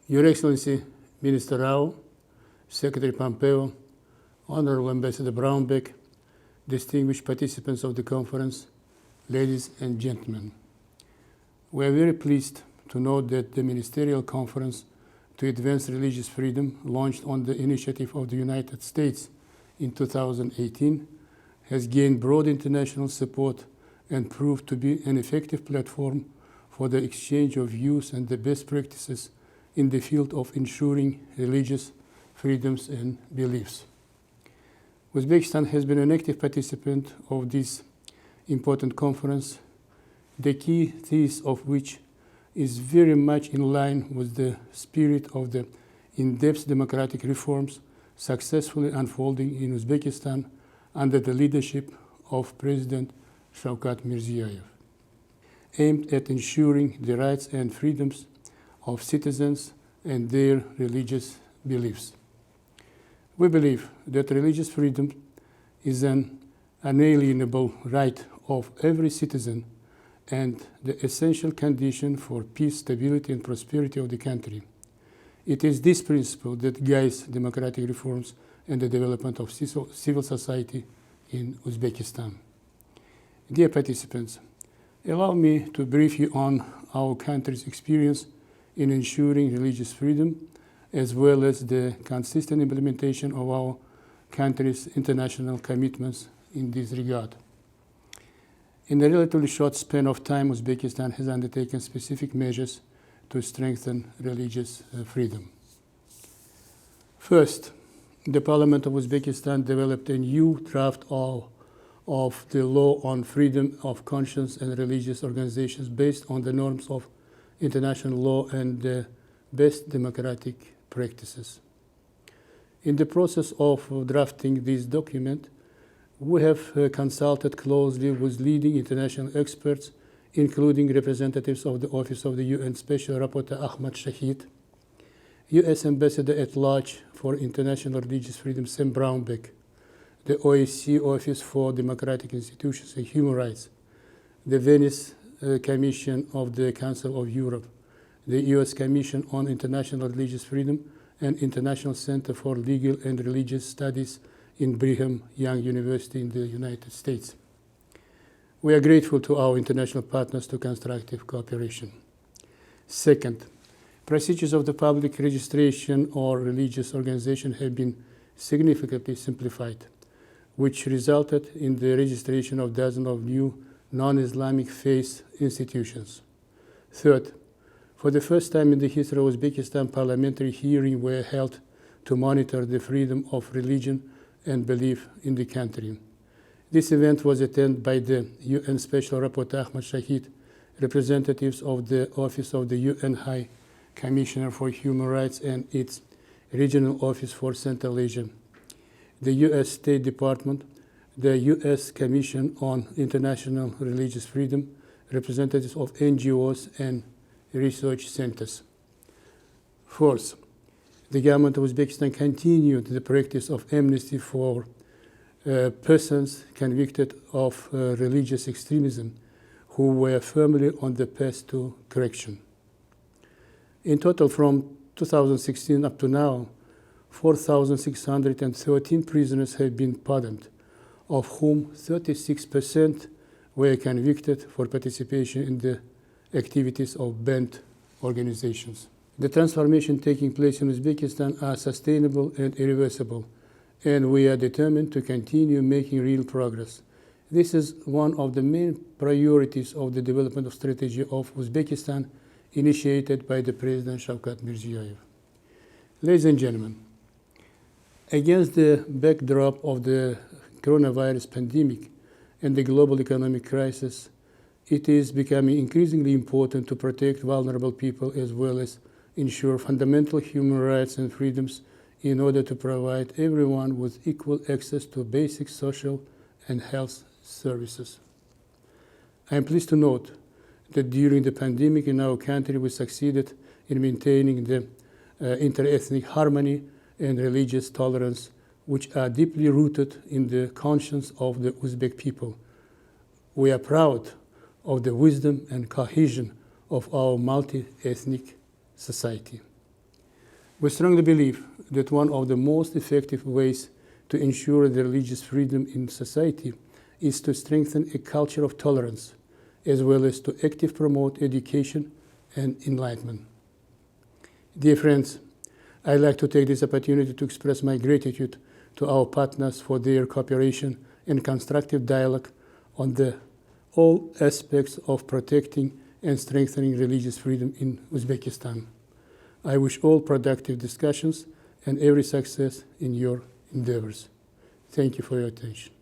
Your Excellency, Minister Rao, Secretary Pompeo, Honorable Ambassador Brownback, distinguished participants of the conference, ladies and gentlemen. We are very pleased to note that the Ministerial Conference to Advance Religious Freedom, launched on the initiative of the United States in 2018, has gained broad international support and proved to be an effective platform for the exchange of views and the best practices in the field of ensuring religious freedoms and beliefs. Uzbekistan has been an active participant of this important conference, the key thesis of which is very much in line with the spirit of the in-depth democratic reforms successfully unfolding in Uzbekistan under the leadership of President Shavkat Mirziyoyev, aimed at ensuring the rights and freedoms of citizens and their religious beliefs. We believe that religious freedom is an unalienable right of every citizen and the essential condition for peace, stability, and prosperity of the country. It is this principle that guides democratic reforms and the development of civil society in Uzbekistan. Dear participants, allow me to brief you on our country's experience in ensuring religious freedom, as well as the consistent implementation of our country's international commitments in this regard. In a relatively short span of time, Uzbekistan has undertaken specific measures to strengthen religious freedom. First, the Parliament of Uzbekistan developed a new draft of the law on freedom of conscience and religious organizations based on the norms of international law and the best democratic practices. In the process of drafting this document, we have consulted closely with leading international experts, including representatives of the Office of the UN Special Rapporteur Ahmad Shahid, U.S. Ambassador at Large for International Religious Freedom Sam Brownback, the OSCE Office for Democratic Institutions and Human Rights, the Venice Commission of the Council of Europe, the U.S. Commission on International Religious Freedom, and International Center for Legal and Religious Studies in Brigham Young University in the United States. We are grateful to our international partners to constructive cooperation. Second, procedures of the public registration or religious organization have been significantly simplified, which resulted in the registration of dozens of new non-Islamic faith institutions. Third, for the first time in the history of Uzbekistan, parliamentary hearings were held to monitor the freedom of religion and belief in the country. This event was attended by the UN Special Rapporteur Ahmad Shahid, representatives of the Office of the UN High Commissioner for Human Rights and its Regional Office for Central Asia, the U.S. State Department, the U.S. Commission on International Religious Freedom, representatives of NGOs and research centers. Fourth, the government of Uzbekistan continued the practice of amnesty for persons convicted of religious extremism who were firmly on the path to correction. In total, from 2016 up to now, 4,613 prisoners have been pardoned, of whom 36% were convicted for participation in the activities of banned organizations. The transformation taking place in Uzbekistan are sustainable and irreversible, and we are determined to continue making real progress. This is one of the main priorities of the development strategy of Uzbekistan, initiated by the President Shavkat Mirziyoyev. Ladies and gentlemen, against the backdrop of the coronavirus pandemic and the global economic crisis, it is becoming increasingly important to protect vulnerable people as well as ensure fundamental human rights and freedoms in order to provide everyone with equal access to basic social and health services. I am pleased to note that during the pandemic in our country we succeeded in maintaining the interethnic harmony and religious tolerance, which are deeply rooted in the conscience of the Uzbek people. We are proud of the wisdom and cohesion of our multi-ethnic society. We strongly believe that one of the most effective ways to ensure the religious freedom in society is to strengthen a culture of tolerance, as well as to actively promote education and enlightenment. Dear friends, I'd like to take this opportunity to express my gratitude to our partners for their cooperation and constructive dialogue on all aspects of protecting and strengthening religious freedom in Uzbekistan. I wish all productive discussions and every success in your endeavors. Thank you for your attention.